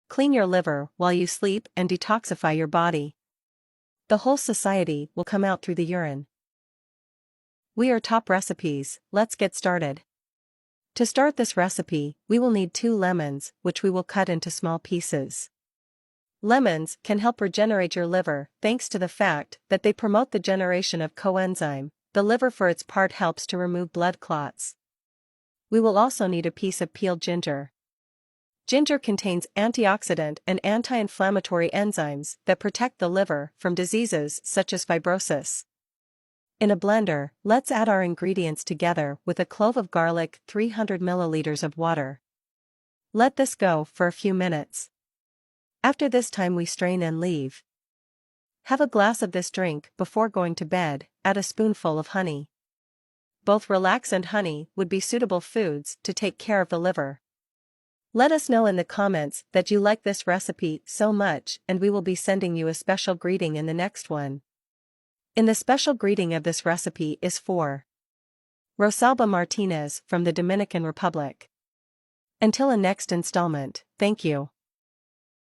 Clean your liver while you sleep and detoxify your body. The whole society will come out through the urine. We are top recipes, let's get started. To start this recipe, we will need 2 lemons, which we will cut into small pieces. Lemons can help regenerate your liver thanks to the fact that they promote the generation of coenzyme. The liver for its part helps to remove blood clots. We will also need a piece of peeled ginger. Ginger contains antioxidant and anti-inflammatory enzymes that protect the liver from diseases such as fibrosis. In a blender, let's add our ingredients together with a clove of garlic, 300 milliliters of water. Let this go for a few minutes. After this time we strain and leave. Have a glass of this drink before going to bed, add a spoonful of honey. Both relax and honey would be suitable foods to take care of the liver. Let us know in the comments that you like this recipe so much, and we will be sending you a special greeting in the next one. In the special greeting of this recipe is for Rosalba Martinez from the Dominican Republic. Until a next installment, thank you.